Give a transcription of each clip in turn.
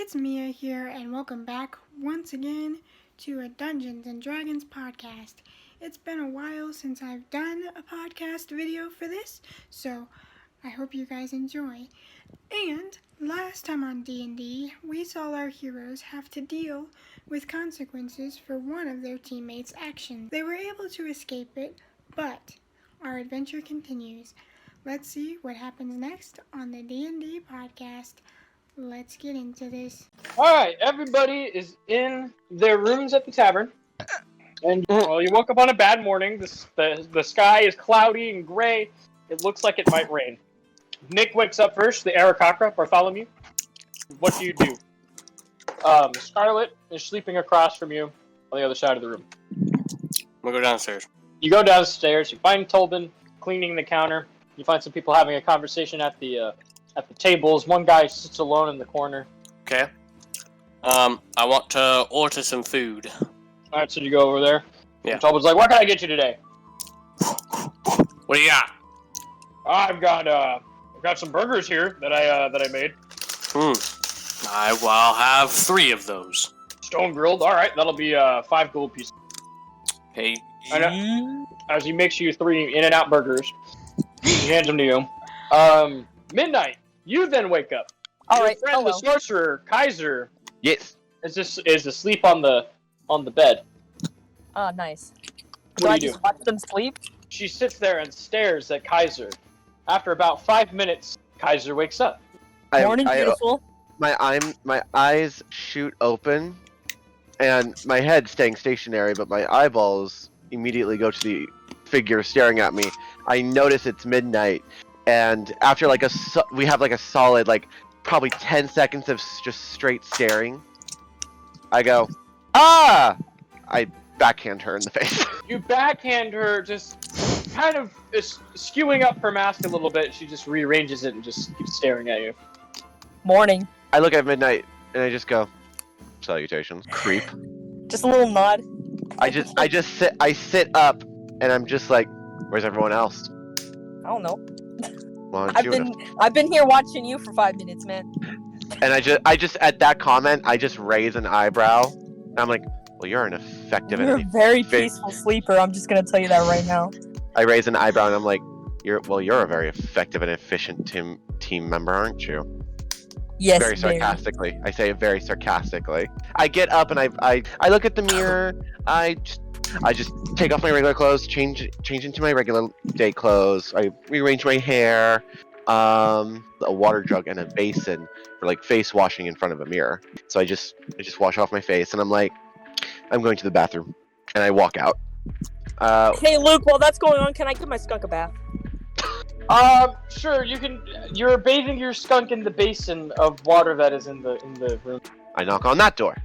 it's Mia here, and welcome back once again to a Dungeons and Dragons podcast. It's been a while since I've done a podcast video for this, so I hope you guys enjoy. And last time on D&D, we saw our heroes have to deal with consequences for one of their teammates' actions. They were able to escape it, but our adventure continues. Let's see what happens next on the D&D podcast. Let's get into this. Alright, everybody is in their rooms at the tavern. And, well, you woke up on a bad morning. The sky is cloudy and gray. It looks like it might rain. Nick wakes up first, the Aarakocra, Bartholomew. What do? Scarlet is sleeping across from you on the other side of the room. We'll go downstairs. You go downstairs, you find Tobin cleaning the counter. You find some people having a conversation at the tables. One guy sits alone in the corner. Okay. I want to order some food. Alright, so you go over there. Yeah. And Tobin's like, what can I get you today? What do you got? I've got some burgers here that I made. I'll have 3 of those. Stone grilled. Alright, that'll be 5 gold pieces. Hey. As he makes you 3 In-N-Out burgers. He hands them to you. Midnight. You then wake up. All Your right. friend, Hello. the sorcerer, Kaiser, Yes. is asleep on the bed. Oh, nice. What do I you just do? watch them sleep? She sits there and stares at Kaiser. After about 5 minutes, Kaiser wakes up. Morning, beautiful. My eyes shoot open, and my head staying stationary, but my eyeballs immediately go to the figure staring at me. I notice it's midnight, and after we have a solid probably 10 seconds of just straight staring. I go, ah! I backhand her in the face. You backhand her, just kind of skewing up her mask a little bit. She just rearranges it and just keeps staring at you. Morning. I look at midnight, and I just go, salutations, creep. Just a little nod. I sit up, and I'm just like, where's everyone else? I don't know. Why don't you I've been here watching you for 5 minutes, man. And I just at that comment, I just raise an eyebrow. And I'm like, well, you're an effective You're a very peaceful sleeper. I'm just gonna tell you that right now. I raise an eyebrow, and I'm like, you're a very effective and efficient team member, aren't you? Yes. Very sarcastically. I say it very sarcastically. I get up and I look at the mirror. I just take off my regular clothes, change into my regular day clothes. I rearrange my hair, a water jug and a basin for face washing in front of a mirror. So I just wash off my face, and I'm like, I'm going to the bathroom, and I walk out. Hey, Luke. While that's going on, can I give my skunk a bath? Sure, you can. You're bathing your skunk in the basin of water that is in the room. I knock on that door.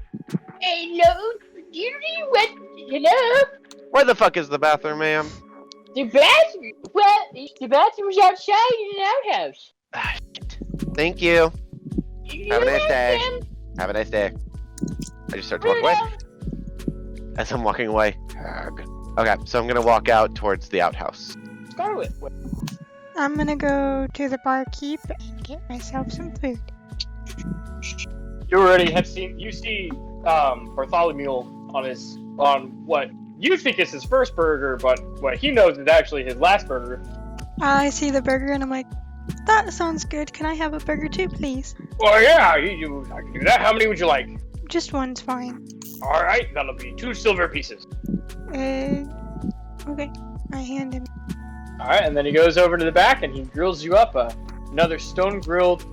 Hello? Hello? Where the fuck is the bathroom, ma'am? The bathroom? Well, the bathroom's outside in an outhouse. Ah, shit. Thank you. Have a nice day. Have a nice day. I just start to walk away. As I'm walking away. Okay, so I'm gonna walk out towards the outhouse. Scarlet. I'm gonna go to the barkeep and get myself some food. You already have seen. You see Bartholomew on what you think is his first burger, but what he knows is actually his last burger. I see the burger and I'm like, that sounds good. Can I have a burger too, please? Well, yeah, I can do that. How many would you like? Just one's fine. All right, that'll be 2 silver pieces. Okay. I hand him. All right, and then he goes over to the back and he grills you up another stone grilled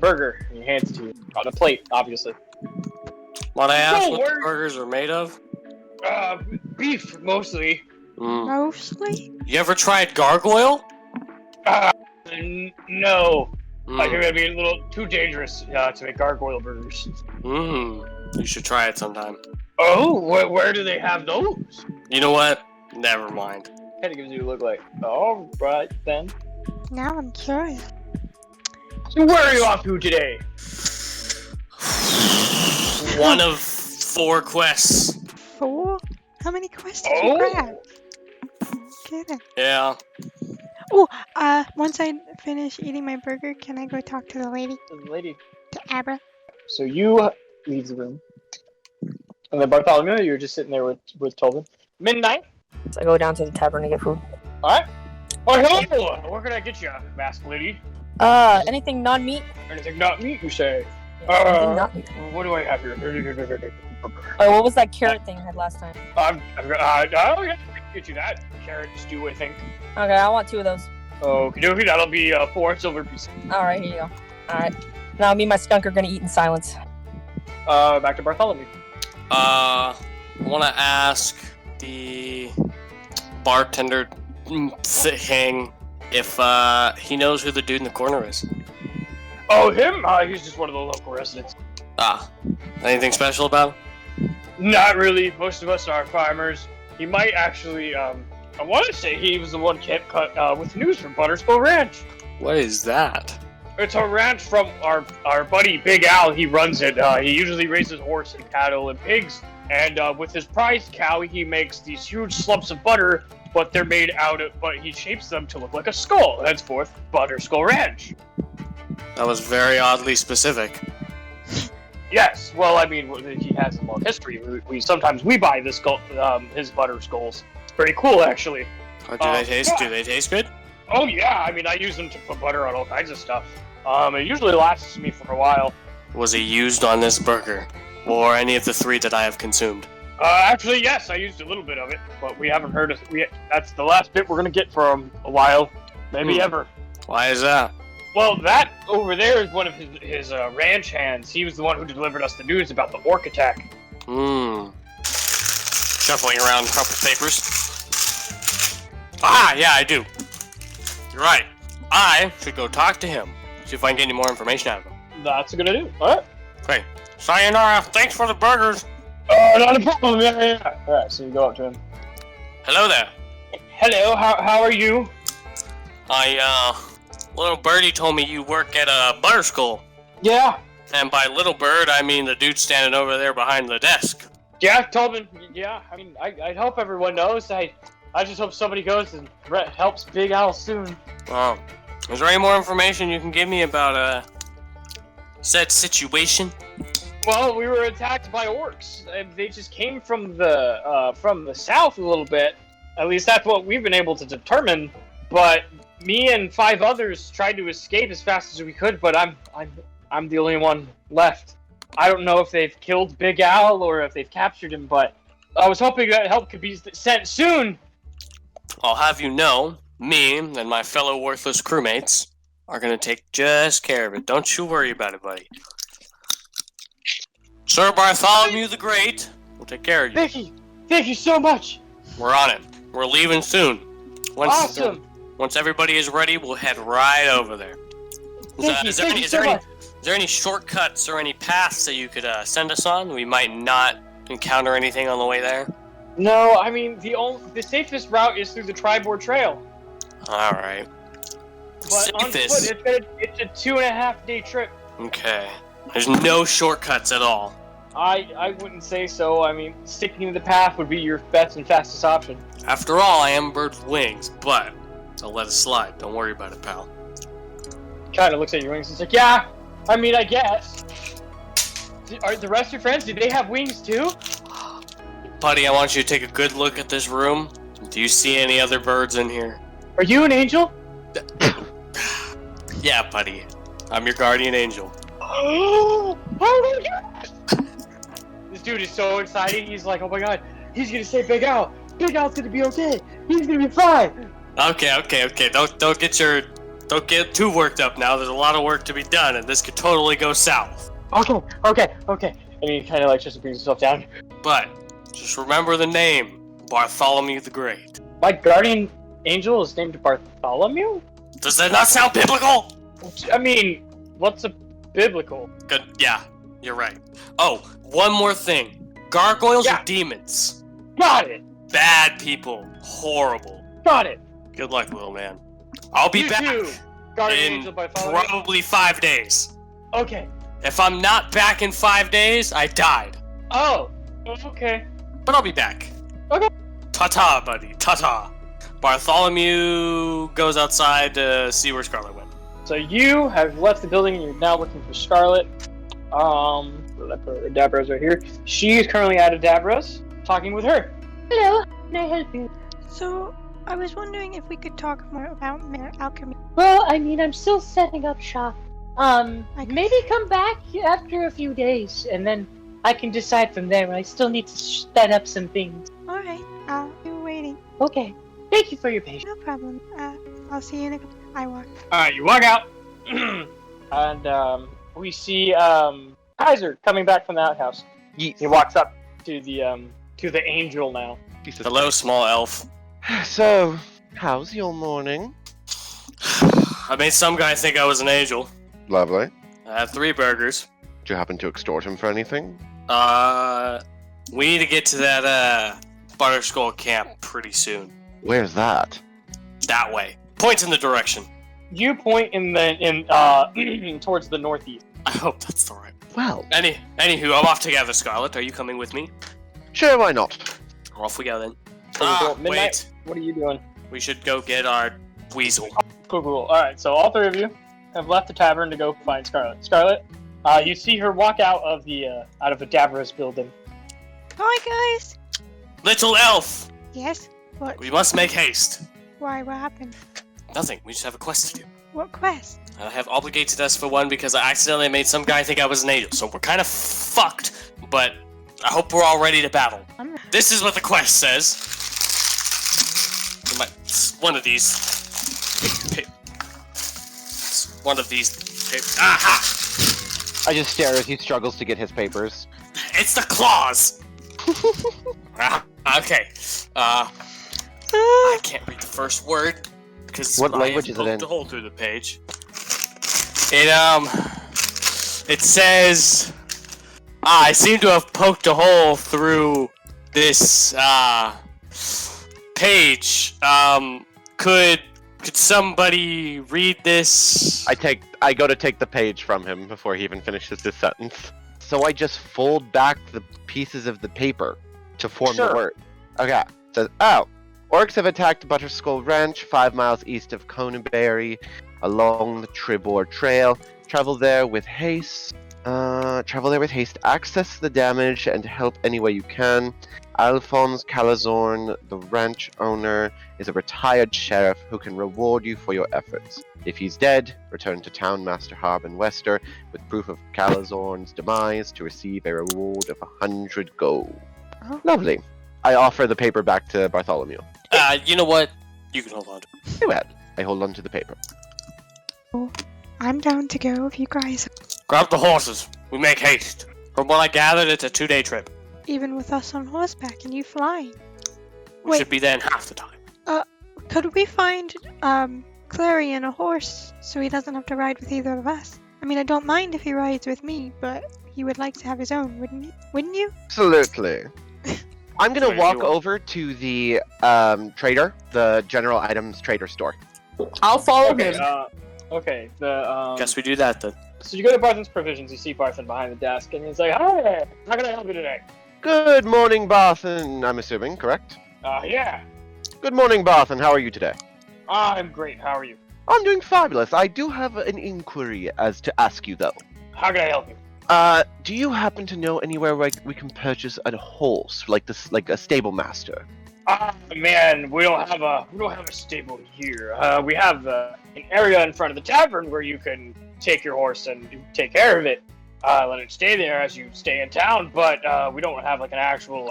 burger. And he hands it to you on a plate, obviously. Want to ask No, what the burgers are made of? Beef mostly. Mostly? You ever tried gargoyle? No. I think that'd be a little too dangerous to make gargoyle burgers. You should try it sometime. Oh, where do they have those? You know what? Never mind. Kind of gives you a look like, all right then. Now I'm curious. So where are you off to today? One of 4 quests. 4? How many quests did you grab? Get it. Yeah. Oh, once I finish eating my burger, can I go talk to the lady? The lady. To Abra? So you leave the room. And then Bartholomew, you're just sitting there with Tobin. Midnight. So I go down to the tavern to get food. Alright. Oh, hello! What can I get you, masked lady? Anything non-meat? Anything not meat, you say? Anything not meat. What do I have here? Oh, what was that carrot thing I had last time? Oh, yeah, I can get you that. Carrot stew, I think. Okay, I want 2 of those. Okie dokie, that'll be 4 silver pieces. Alright, here you go. Alright. Now me and my skunk are gonna eat in silence. Back to Bartholomew. I want to ask the bartender thing if he knows who the dude in the corner is. Oh, him? He's just one of the local residents. Anything special about him? Not really. Most of us are farmers. He might actually, I want to say he was the one kept cut with news from Butterskull Ranch. What is that? It's a ranch from our buddy Big Al. He runs it. He usually raises horse and cattle and pigs. And with his prized cow, he makes these huge slumps of butter, but they're made but he shapes them to look like a skull. Henceforth, Butterskull Ranch. That was very oddly specific. Yes, well, I mean, he has a long history. Sometimes we buy this his butter skulls. It's pretty cool, actually. Do they taste good? Oh yeah, I mean, I use them to put butter on all kinds of stuff. It usually lasts me for a while. Was it used on this burger? Or any of the 3 that I have consumed? Actually, yes, I used a little bit of it, but we haven't heard that's the last bit we're gonna get from a while. Maybe ever. Why is that? Well, that over there is one of his ranch hands. He was the one who delivered us the news about the orc attack. Shuffling around crumpled papers. Yeah, I do. You're right. I should go talk to him. See if I can get any more information out of him. That's gonna do. Alright. Okay. Sayonara. Thanks for the burgers. Oh, not a problem. Yeah. Alright, so you go up to him. Hello there. Hello, how are you? Little birdie told me you work at Butterskull. Yeah. And by little bird, I mean the dude standing over there behind the desk. Yeah, Tobin. Yeah, I mean, I hope everyone knows. I just hope somebody goes and helps Big Al soon. Well, is there any more information you can give me about said situation? Well, we were attacked by orcs. They just came from the south a little bit. At least that's what we've been able to determine. But me and 5 others tried to escape as fast as we could. But I'm the only one left. I don't know if they've killed Big Al or if they've captured him. But I was hoping that help could be sent soon. I'll have you know, me and my fellow worthless crewmates are gonna take just care of it. Don't you worry about it, buddy. Sir Bartholomew the Great will take care of you. Thank you so much. We're on it. We're leaving soon. Awesome. Once everybody is ready, we'll head right over there. Is there any shortcuts or any paths that you could send us on? We might not encounter anything on the way there. No, I mean the safest route is through the Tribord Trail. All right. But on foot, it's a 2.5-day trip. Okay. There's no shortcuts at all. I wouldn't say so. I mean, sticking to the path would be your best and fastest option. After all, I am a bird with wings, but I'll let it slide. Don't worry about it, pal. Kind of looks at your wings and says, "Yeah, I mean, I guess." Are the rest of your friends? Do they have wings too? Buddy, I want you to take a good look at this room. Do you see any other birds in here? Are you an angel? Yeah, buddy. I'm your guardian angel. Oh my god! This dude is so excited. He's like, "Oh my god, he's gonna say Big Al. Big Al's gonna be okay. He's gonna be fine." Okay. Don't get too worked up now. There's a lot of work to be done, and this could totally go south. Okay. And he kind of like just brings himself down. But just remember the name, Bartholomew the Great. My guardian angel is named Bartholomew? Does that not sound biblical? I mean, what's a biblical? Good. Yeah, you're right. Oh, one more thing. Gargoyles Yeah. are demons. Got it. Bad people. Horrible. Got it. Good luck, little man. I'll be You back too, guardian in angel Bartholomew. probably 5 days. Okay. If I'm not back in 5 days, I died. Oh. Okay. But I'll be back. Okay. Ta-ta, buddy. Ta-ta. Bartholomew goes outside to see where Scarlet went. So you have left the building and you're now looking for Scarlet. Where did I put her? Dabra's right here. She is currently at Dabra's, talking with her. Hello, can I help you? So, I was wondering if we could talk more about alchemy. Well, I mean, I'm still setting up shop. Maybe come back after a few days, and then I can decide from there. I still need to set up some things. Alright, I'll be waiting. Okay. Thank you for your patience. No problem. I'll see you in a couple. I walk. Alright, you walk out, and we see Kaiser coming back from the outhouse. Yeet. He walks up to the angel now. Hello, small elf. So, how's your morning? I made some guy think I was an angel. Lovely. I had 3 burgers. Did you happen to extort him for anything? We need to get to that, Butterskull camp pretty soon. Where's that? That way. Point in the direction. You point towards the northeast. I hope that's the right. Well, Anywho, I'm off together, Scarlet. Are you coming with me? sure, why not? Off we go then. Midnight. Wait. What are you doing? We should go get our weasel. Cool. Alright, so all 3 of you have left the tavern to go find Scarlet. Scarlet, you see her walk out of the Dabra's building. Hi, guys! Little elf! Yes? What? We must make haste. Why? What happened? Nothing. We just have a quest to do. What quest? I have obligated us for one because I accidentally made some guy think I was an angel, so we're kind of fucked, but I hope we're all ready to battle. This is what the quest says. One of these. One of these. Aha! I just stare as he struggles to get his papers. It's the claws! Okay. I can't read the first word because What language is it in? poked a hole through the page. It says I seem to have poked a hole through this page. Could somebody read this? I go to take the page from him before he even finishes his sentence. So I just fold back the pieces of the paper to form the word. Okay. It says, Orcs have attacked Butterskull Ranch, 5 miles east of Coneyberry, along the Tribor Trail. Travel there with haste. Access the damage and help any way you can. Alphonse Calazorn, the ranch owner, is a retired sheriff who can reward you for your efforts. If he's dead, return to Town Master Harbin Wester with proof of Calazorn's demise to receive a reward of 100 gold. Oh. Lovely. I offer the paper back to Bartholomew. You know what? You can hold on to it. Go ahead. I hold on to the paper. I'm down to go if you guys. Grab the horses. We make haste. From what I gathered, it's a 2-day trip. Even with us on horseback and you flying. We should be there in half the time. Could we find, Clarion a horse so he doesn't have to ride with either of us? I mean, I don't mind if he rides with me, but he would like to have his own, wouldn't he? Wouldn't you? Absolutely. I'm gonna Sorry, walk you- over to the trader, the general items trader store. I'll follow Okay, him. okay. Guess we do that then. So you go to Barthen's Provisions, you see Barthen behind the desk, and he's like, "Hi, how can I help you today?" Good morning, Barthen, I'm assuming, correct? Yeah. Good morning, Barthen. How are you today? I'm great. How are you? I'm doing fabulous. I do have an inquiry as to ask you, though. How can I help you? Do you happen to know anywhere where we can purchase a horse, like a stable master? Man, we don't have a stable here. We have an area in front of the tavern where you can take your horse and take care of it. Let it stay there as you stay in town, but we don't have like an actual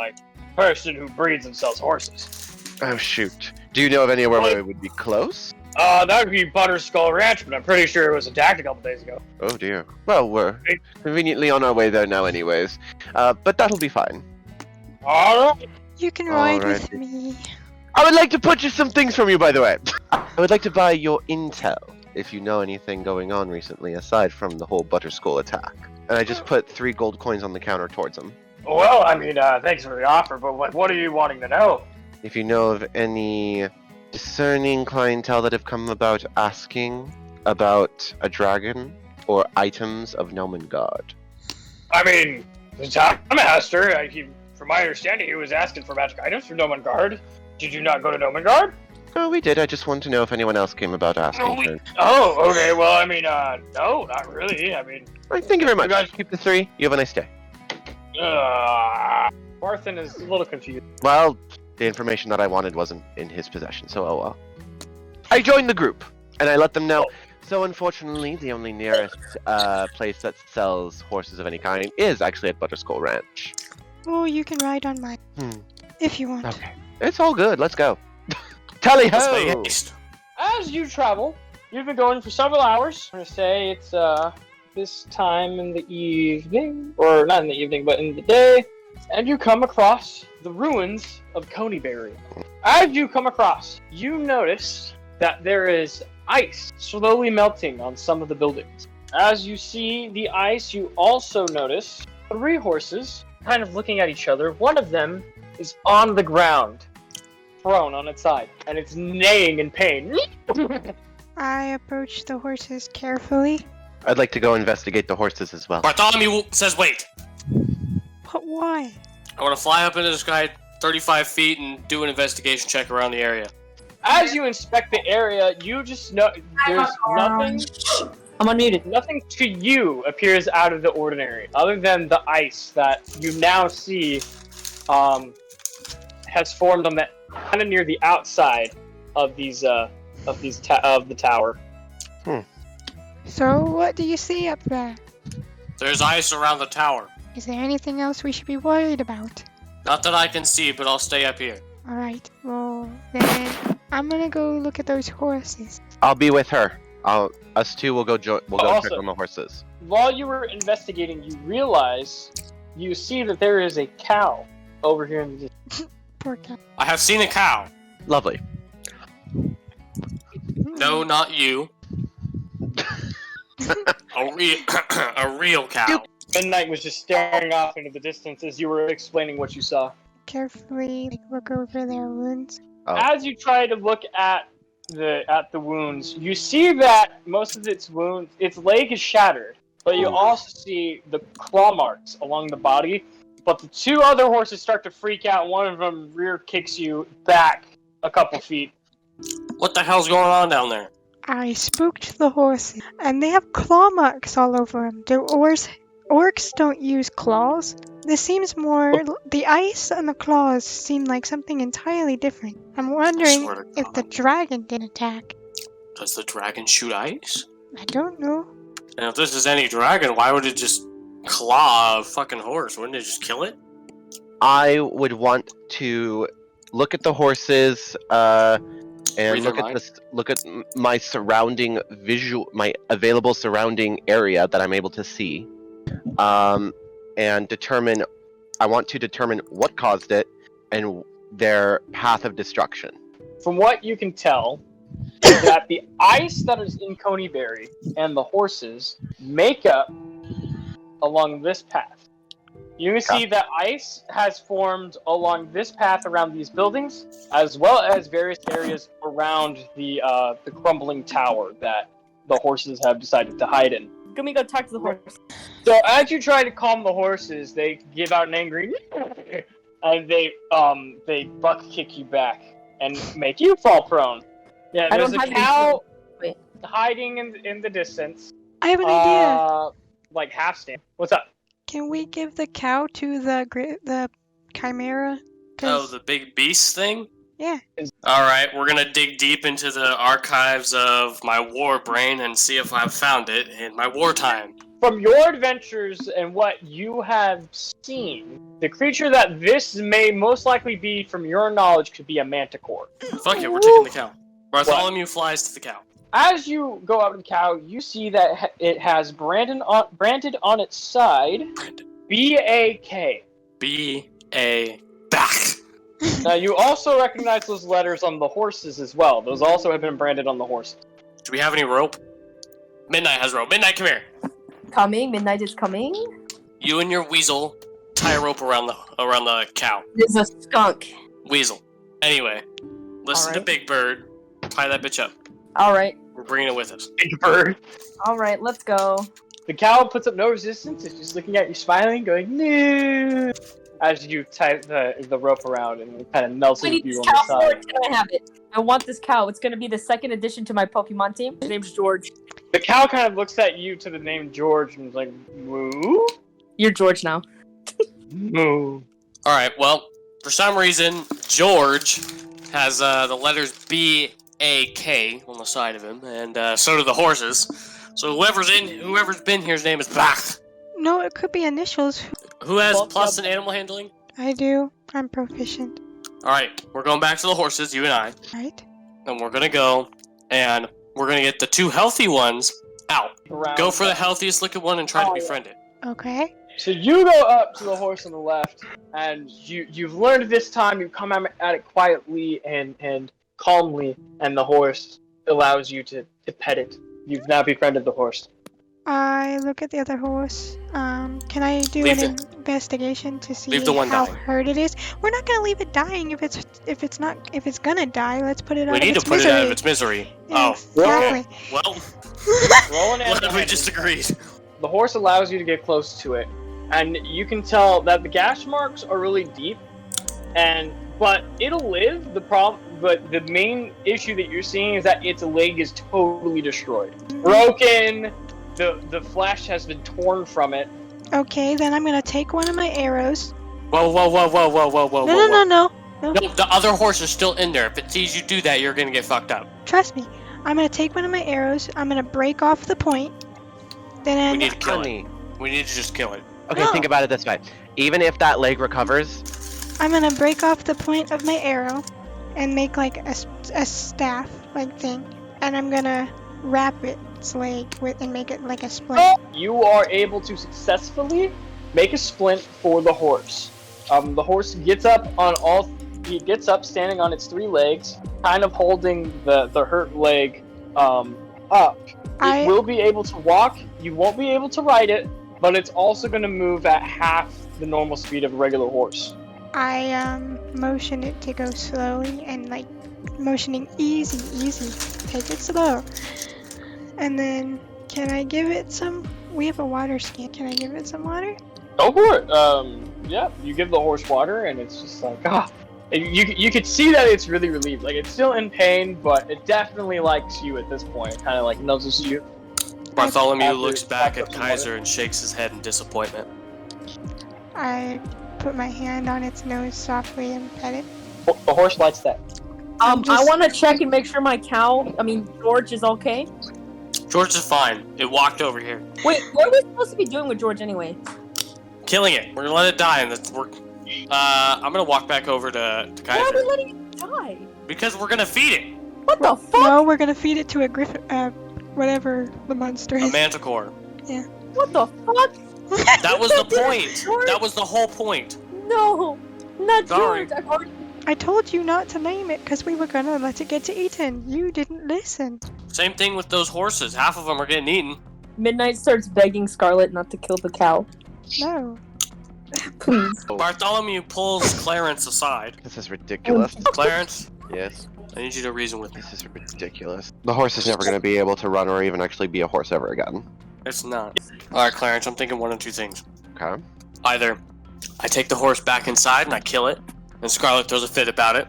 person who breeds and sells horses. Oh shoot. Do you know of anywhere where it would be close? That would be Butterskull Ranch, but I'm pretty sure it was attacked a couple days ago. Oh dear. Well, we're conveniently on our way there now anyways. But that'll be fine. Alright. You can ride with Alrighty. me. I would like to purchase some things from you, by the way. I would like to buy your intel, if you know anything going on recently, aside from the whole Butterskull attack. And I just put 3 gold coins on the counter towards him. Well, I mean, thanks for the offer, but what are you wanting to know? If you know of any discerning clientele that have come about asking about a dragon or items of Nomengard. I mean, the Town Master, from my understanding, he was asking for magic items from Nomengard. Did you not go to Nomengard? Oh, we did. I just wanted to know if anyone else came about asking. Oh, okay. Well, I mean, no, not really. I mean, Right, thank you very much. guys- Keep the 3. You have a nice day. Barthen is a little confused. Well, the information that I wanted wasn't in his possession, so oh well. I joined the group, and I let them know. So unfortunately, the only nearest place that sells horses of any kind is actually at Butterskull Ranch. Oh, you can ride on mine. If you want. Okay. It's all good. Let's go. Tally Let's ho! make haste. As you travel, you've been going for several hours. I'm gonna say it's this time in the evening, or not in the evening, but in the day, and you come across the ruins of Coneyberry. As you come across, you notice that there is ice slowly melting on some of the buildings. As you see the ice, you also notice 3 horses kind of looking at each other. One of them is on the ground, prone on its side, and it's neighing in pain. I approach the horses carefully. I'd like to go investigate the horses as well. Bartholomew says wait. But why? I want to fly up into the sky 35 feet and do an investigation check around the area. As you inspect the area, you just know there's nothing. I'm unmuted. Nothing to you appears out of the ordinary, other than the ice that you now see has formed on the kind of near the outside of the tower. So, what do you see up there? There's ice around the tower. Is there anything else we should be worried about? Not that I can see, but I'll stay up here. Alright, well, then I'm gonna go look at those horses. I'll be with her. Us two will go. We'll go check Also- on the horses. While you were investigating, you see that there is a cow over here in the distance. Poor cat. I have seen a cow. Lovely. No, not you. A real cow. Midnight was just staring off into the distance as you were explaining what you saw. Carefully look over their wounds. Oh. As you try to look at the wounds, you see that most of its leg is shattered, but you also see the claw marks along the body. But the 2 other horses start to freak out. One of them rear kicks you back a couple feet. What the hell's going on down there? I spooked the horses, and they have claw marks all over them. Do orcs don't use claws? This seems more... The ice and the claws seem like something entirely different. I'm wondering swear to if God. the dragon did attack. Does the dragon shoot ice? I don't know. And if this is any dragon, why would it just claw a fucking horse? Wouldn't it just kill it? I would want to look at the horses and Read their look at my surrounding my available surrounding area that I'm able to see, and determine. I want to determine what caused it and their path of destruction. From what you can tell, that the ice that is in Coneyberry and the horses make up along this path. You can see that ice has formed along this path around these buildings, as well as various areas around the crumbling tower that the horses have decided to hide in. Let me go talk to the horse. So as you try to calm the horses, they give out an angry and they buck kick you back and make you fall prone. Yeah, I there's don't a have cow Wait. hiding in the distance. I have an idea. Like half stand. What's up? Can we give the cow to the chimera? Oh, the big beast thing? Yeah. Alright, we're gonna dig deep into the archives of my war brain and see if I've found it in my wartime. From your adventures and what you have seen, the creature that this may most likely be, from your knowledge, could be a manticore. Fuck it, we're taking the cow. Bartholomew flies to the cow. As you go up to the cow, you see that it has branded on its side B-A-K. B-A back. Now you also recognize those letters on the horses as well. Those also have been branded on the horses. Do we have any rope? Midnight has rope. Midnight, come here. Coming, midnight is coming. You and your weasel tie a rope around the cow. There's a skunk. Weasel. Anyway, listen to Alright. Big Bird. Tie that bitch up. Alright, We're bringing it with us. Big bird. alright, let's go. The cow puts up no resistance. It's just looking at you, smiling, going no. As you tie the rope around and it kind of melts We into need you this on cow the side. forward. Can I have it? I want this cow. It's gonna be the second addition to my Pokemon team. His name's George. The cow kind of looks at you to the name George and is like, moo? You're George now. Moo. Alright, well, for some reason, George has the letters B-A-K on the side of him, and so do the horses. So whoever's been here's name is Bach. No, it could be initials. Who has Well, plus in animal handling? I do. I'm proficient. Alright, we're going back to the horses, you and I. Right? And we're gonna go, and we're gonna get the 2 healthy ones out. Go for the healthiest looking one and try to befriend it. Okay. So you go up to the horse on the left, and you've learned this time. You come at it quietly and calmly, and the horse allows you to pet it. You've now befriended the horse. I look at the other horse. Can I do Leave an investigation to see leave the one how dying. hurt it is? We're not gonna leave it dying if it's gonna die. Let's put it out We of need its to put misery. it out of its misery. Exactly. Well, Roll an what animal if we handling. just agreed? The horse allows you to get close to it, and you can tell that the gash marks are really deep, but it'll live. But the main issue that you're seeing is that its leg is totally destroyed, broken. The flesh has been torn from it. Okay, then I'm gonna take one of my arrows. Whoa, whoa, whoa, whoa, whoa, whoa, whoa, No, whoa, no, no, whoa. no. No, the other horse is still in there. If it sees you do that, you're gonna get fucked up. Trust me. I'm gonna take one of my arrows. I'm gonna break off the point. We Then need to kill Honey. it. We need to just kill it. Okay, No. think about it this way. Even if that leg recovers, I'm gonna break off the point of my arrow and make like a staff like thing, and I'm gonna wrap its leg with and make it like a splint. You are able to successfully make a splint for the horse. The horse gets up He gets up, standing on its 3 legs, kind of holding the hurt leg up. It will be able to walk. You won't be able to ride it, but it's also going to move at half the normal speed of a regular horse. I motion it to go slowly and like motioning easy. Take it slow. And then can I give it some? We have a water skin. Can I give it some water? Go for it. Yeah, you give the horse water, and it's just like, You could see that it's really relieved. Like, it's still in pain, but it definitely likes you at this point. Kind of like nuzzles you. Bartholomew After looks back at some Kaiser and shakes his head in disappointment. I put my hand on its nose softly and pet it. The horse likes that. I just- want to check and make sure my George is okay. George is fine. It walked over here. Wait, what are we supposed to be doing with George anyway? Killing it. We're gonna let it die, and I'm gonna walk back over to Why are we Kaiser. letting it die? Because we're gonna feed it. What the fuck? No, we're gonna feed it to a griffin. Whatever the monster A is. manticore. What the fuck? That was the point. George? That was the whole point. No, not Sorry. George. I've already... I told you not to name it because we were gonna let it get to eaten. You didn't listen. Same thing with those horses. Half of them are getting eaten. Midnight starts begging Scarlet not to kill the cow. No. Please. Bartholomew pulls Clarence aside. this is ridiculous. Clarence, Yes, I need you to reason with me. this is ridiculous. The horse is never going to be able to run or even actually be a horse ever again. It's not. Alright, Clarence, I'm thinking one of 2 things. Okay. Either I take the horse back inside and I kill it, and Scarlet throws a fit about it,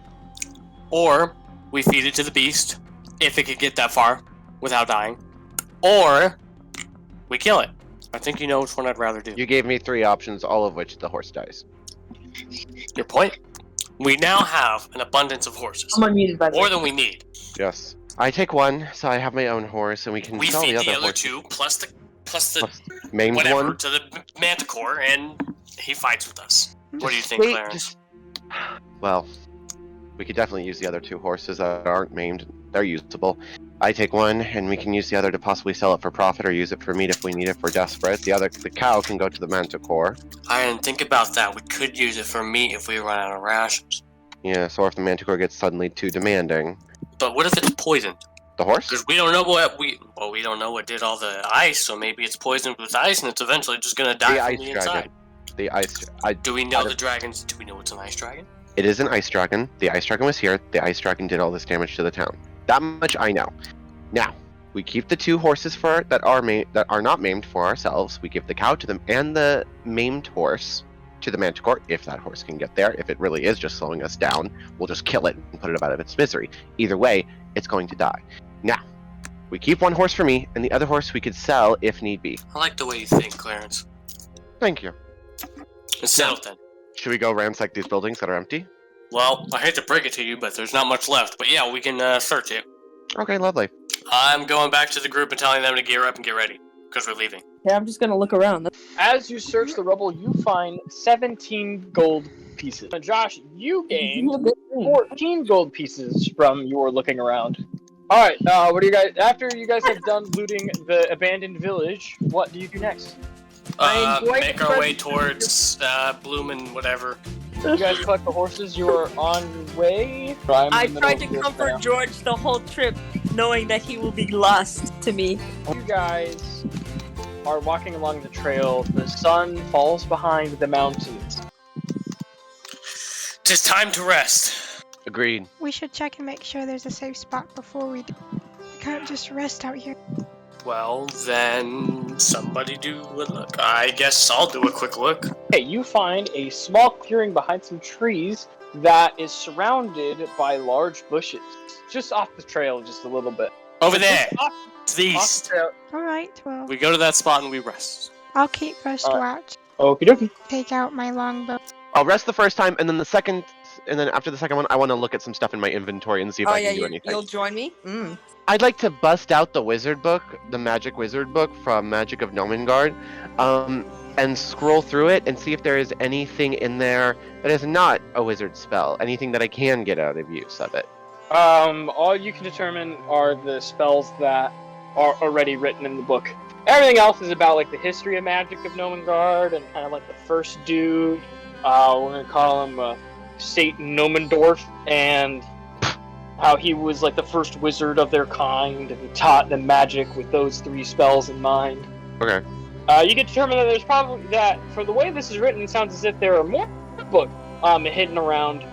or we feed it to the beast, if it could get that far, without dying, or we kill it. I think you know which one I'd rather do. You gave me 3 options, all of which the horse dies. Your point? We now have an abundance of horses. I'm unmuted by the More way. than we need. Yes. I take one, so I have my own horse, and we can We sell feed the the other other horse. 2 plus the Maimed whatever one. to the manticore, and he fights with us. What do you think, Wait, Clarence? Well, we could definitely use the other 2 horses that aren't maimed. They're usable. I take one, and we can use the other to possibly sell it for profit or use it for meat if we need it if we're desperate. The cow can go to the manticore. I didn't think about that. We could use it for meat if we run out of rations. Yes, or if the manticore gets suddenly too demanding. But what if it's poisoned? The horse? Because we don't know we don't know what did all the ice, so maybe it's poisoned with ice and it's eventually just gonna die The from ice the dragon. inside. The ice. Do we know the dragons? Do we know it's an ice dragon? It is an ice dragon. The ice dragon was here. The ice dragon did all this damage to the town. That much I know. Now, we keep the 2 horses that are not maimed for ourselves. We give the cow to them and the maimed horse. to the Manticore, if that horse can get there. If it really is just slowing us down, we'll just kill it and put it out of its misery. Either way, it's going to die. Now, we keep one horse for me, and the other horse we could sell if need be. I like the way you think, Clarence. Thank you. It's settled then. Should we go ransack these buildings that are empty? Well, I hate to break it to you, but there's not much left. But yeah, we can search it. Okay, lovely. I'm going back to the group and telling them to gear up and get ready, because we're leaving. Yeah, I'm just gonna look around. As you search the rubble, you find 17 gold pieces. And Josh, you gained 14 gold pieces from your looking around. Alright, what do you guys, after you guys have done looting the abandoned village, what do you do next? Make our way towards Bloom and whatever. You guys collect the horses, you are on your way. I tried to comfort George the whole trip, knowing that he will be lost to me. You guys are walking along the trail. The sun falls behind the mountains. 'Tis time to rest. Agreed. We should check and make sure there's a safe spot before we do. We can't just rest out here. Well, then somebody do a look. I guess I'll do a quick look. Okay, you find a small clearing behind some trees that is surrounded by large bushes. Just off the trail, just a little bit. Over there, Off to the the east. trail. Alright, well, We go to that spot and we rest. I'll keep first watch. Okie dokie. Take out my longbow. I'll rest the first time, and then the second, and then after the second one, I want to look at some stuff in my inventory and see if I can do anything. You'll join me? I'd like to bust out the wizard book, the magic wizard book from Magic of Nomengard, and scroll through it and see if there is anything in there that is not a wizard spell, anything that I can get out of use of it. All you can determine are the spells that are already written in the book. Everything else is about like the history of Magic of Nomengard and kind of like the first dude. We're gonna call him Satan Nomendorf, and how he was like the first wizard of their kind and taught them magic with those 3 spells in mind. Okay. You can determine that there's probably that for the way this is written, it sounds as if there are more books hidden around,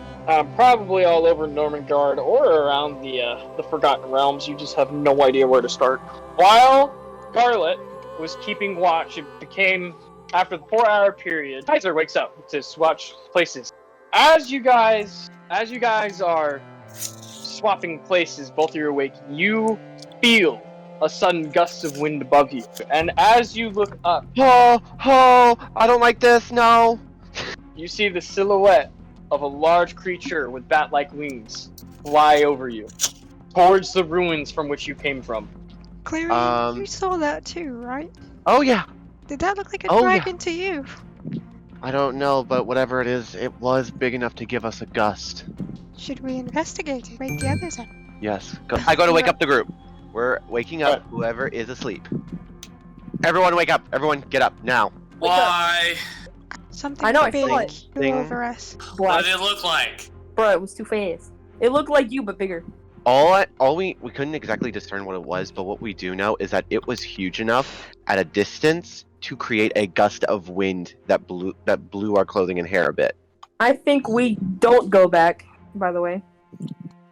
probably all over Normangard or around the Forgotten Realms. You just have no idea where to start. While Scarlet was keeping watch, it became after the 4-hour period. Kaiser wakes up to swatch places. As you guys are swapping places, both of you are awake, you feel a sudden gust of wind above you. And as you look up, Oh, I don't like this, no! you see the silhouette of a large creature with bat-like wings fly over you, towards the ruins from which you came from. Clarion, you saw that too, right? Oh yeah! Did that look like a Oh, yeah. dragon to you? I don't know, but whatever it is, it was big enough to give us a gust. Should we investigate it? Wake the others up. Yes. I go to wake up the group. We're waking up whoever is asleep. Everyone wake up! Everyone get up, now! Why? Something I know, I big saw it. flew over us. What did it look like? Bro, it was too fast. It looked like you, but bigger. We couldn't exactly discern what it was, but what we do know is that it was huge enough at a distance to create a gust of wind that blew our clothing and hair a bit. I think we don't go back, by the way.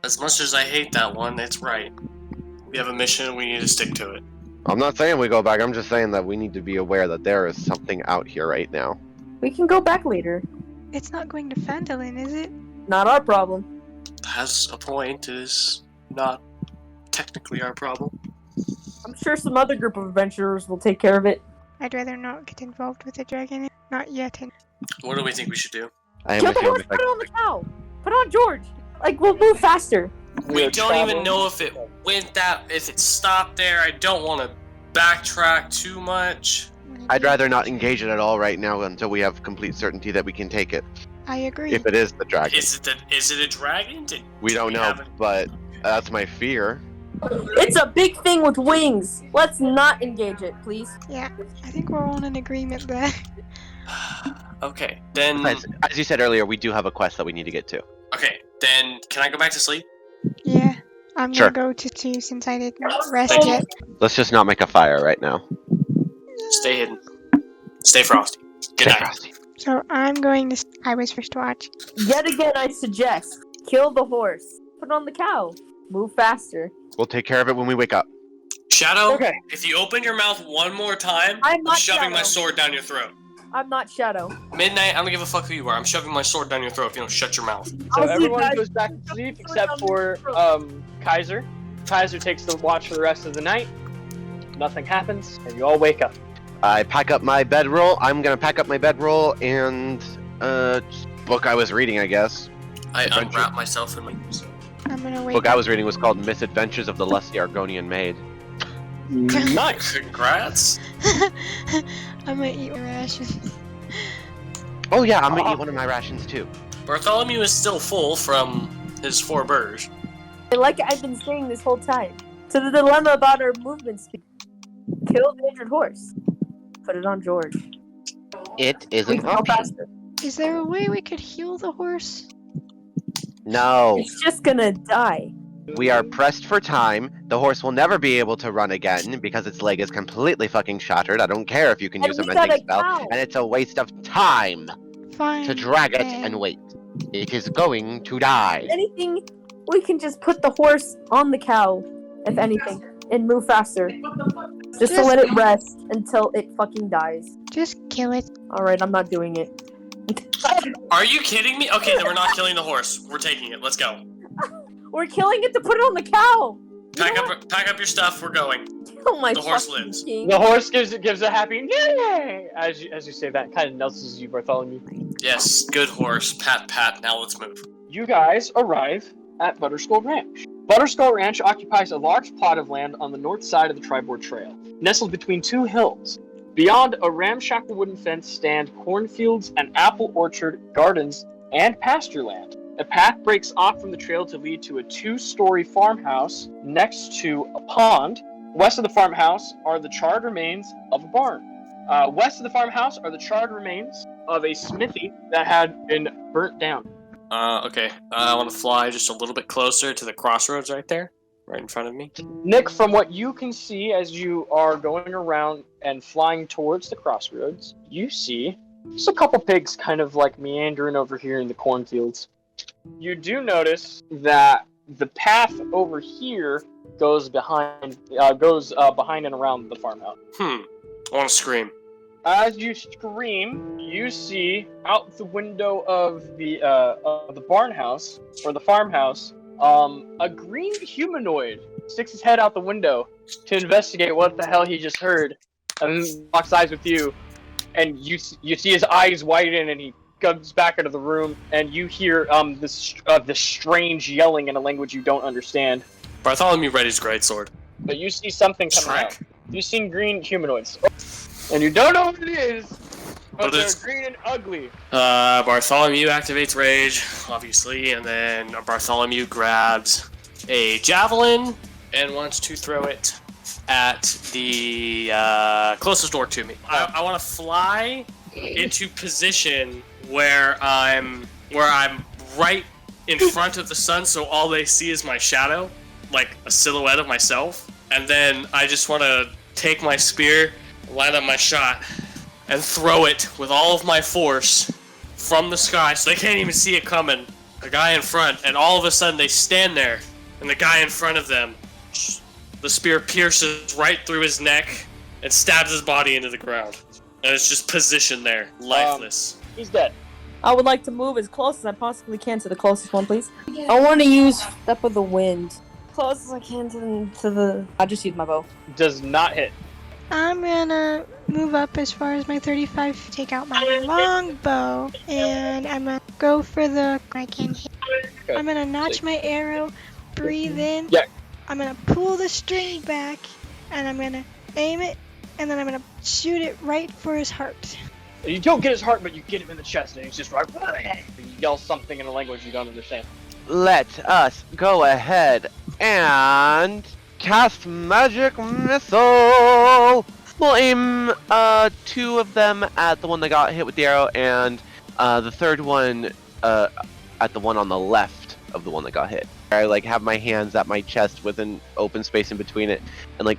As much as I hate that one, it's right. We have a mission and we need to stick to it. I'm not saying we go back, I'm just saying that we need to be aware that there is something out here right now. We can go back later. It's not going to Phandalin, is it? Not our problem. Has a point, it is not technically our problem. I'm sure some other group of adventurers will take care of it. I'd rather not get involved with the dragon. Not yet. What do we think we should do? I am Kill the with you on horse, the put it on the cow! Put it on George! Like, we'll move faster. We don't even know if it went if it stopped there. I don't want to backtrack too much. I'd rather not engage it at all right now until we have complete certainty that we can take it. I agree. If it is the dragon. Is it a dragon? We don't know, but that's my fear. It's a big thing with wings. Let's not engage it, please. Yeah, I think we're all in agreement there. Okay, then. As you said earlier, we do have a quest that we need to get to. Okay, then can I go back to sleep? Yeah, I'm Sure. gonna go to 2 since I didn't rest Thank you. yet. Let's just not make a fire right now. Stay hidden. Stay frosty. Good night. Frosty. So I'm going to. I was first to watch. Yet again, I suggest kill the horse. Put it on the cow. Move faster. We'll take care of it when we wake up. Shadow, Okay. if you open your mouth one more time, I'm I'm not shoving my Shadow. sword down your throat. I'm not Shadow. Midnight, I don't give a fuck who you are. I'm shoving my sword down your throat if you don't shut your mouth. So I'll see you everyone guys. goes back to sleep except for Kaiser. Kaiser takes the watch for the rest of the night. Nothing happens, and you all wake up. I pack up my bedroll. I'm gonna pack up my bedroll and book I was reading, I guess. I Adventure. unwrap myself in my... I'm gonna wake Book up. I was reading was called Misadventures of the Lusty Argonian Maid. Nice. Congrats. I'm gonna eat my rations. Oh yeah, I'm gonna eat one of my rations too. Bartholomew is still full from his 4 burrs. Like I've been saying this whole time. So the dilemma about our movement speed. Kill the injured horse. Put it on George. It is We an can go option. faster. Is there a way we could heal the horse? No. It's just gonna die. We are pressed for time. The horse will never be able to run again because its leg is completely fucking shattered. I don't care if you can And use a we got mending a spell. cow. And it's a waste of time Fine. to drag it then. and wait. It is going to die. Anything, we can just put the horse on the cow, if anything, and move faster. Just to let it rest until it fucking dies. Just kill it. Alright, I'm not doing it. Are you kidding me? Okay, then we're not killing the horse. We're taking it. Let's go. We're killing it to put it on the cow! Pack up your stuff. We're going. Oh my The horse fucking lives. king. The horse gives a happy yay as you say that. Kind of nudges you, Bartholomew. Yes, good horse. Pat, pat. Now let's move. You guys arrive at Butterskull Ranch. Butterskull Ranch occupies a large plot of land on the north side of the Tribord Trail, nestled between 2 hills. Beyond a ramshackle wooden fence stand cornfields, an apple orchard, gardens, and pasture land. A path breaks off from the trail to lead to a 2-story farmhouse next to a pond. West of the farmhouse are the charred remains of a barn. West of the farmhouse are the charred remains of a smithy that had been burnt down. Okay. I want to fly just a little bit closer to the crossroads right there. Right in front of me. Nick, from what you can see as you are going around and flying towards the crossroads, you see just a couple pigs kind of like meandering over here in the cornfields. You do notice that the path over here goes behind and around the farmhouse. I want to scream. As you scream, you see out the window of the barnhouse or the farmhouse, a green humanoid sticks his head out the window to investigate what the hell he just heard, and then locks eyes with you, and you see his eyes widen, and he comes back into the room, and you hear this strange yelling in a language you don't understand. Bartholomew read his greatsword. But you see something coming out. You've seen green humanoids, and you don't know what it is, but they're green and ugly. Bartholomew activates rage, obviously, and then Bartholomew grabs a javelin and wants to throw it at the closest orc to me. I want to fly into position where I'm right in front of the sun, so all they see is my shadow, like a silhouette of myself. And then I just want to take my spear, line up my shot, and throw it with all of my force from the sky, so they can't even see it coming. The guy in front, and all of a sudden they stand there, and the guy in front of them, the spear pierces right through his neck and stabs his body into the ground. And it's just positioned there, lifeless. He's dead. I would like to move as close as I possibly can to the closest one, please. I want to use Step of the Wind. Close as I can to the... I'll just use my bow. Does not hit. I'm gonna move up as far as my 35, take out my long bow, and I'm gonna go for the... I can hit. Okay. I'm gonna notch my arrow, breathe in. Yeah. I'm gonna pull the string back, and I'm gonna aim it, and then I'm gonna shoot it right for his heart. You don't get his heart, but you get him in the chest, and he's just like... You yell something in a language you don't understand. Let us go ahead and cast Magic Missile! We'll aim 2 of them at the one that got hit with the arrow, and the third one at the one on the left of the one that got hit. I have my hands at my chest with an open space in between it, and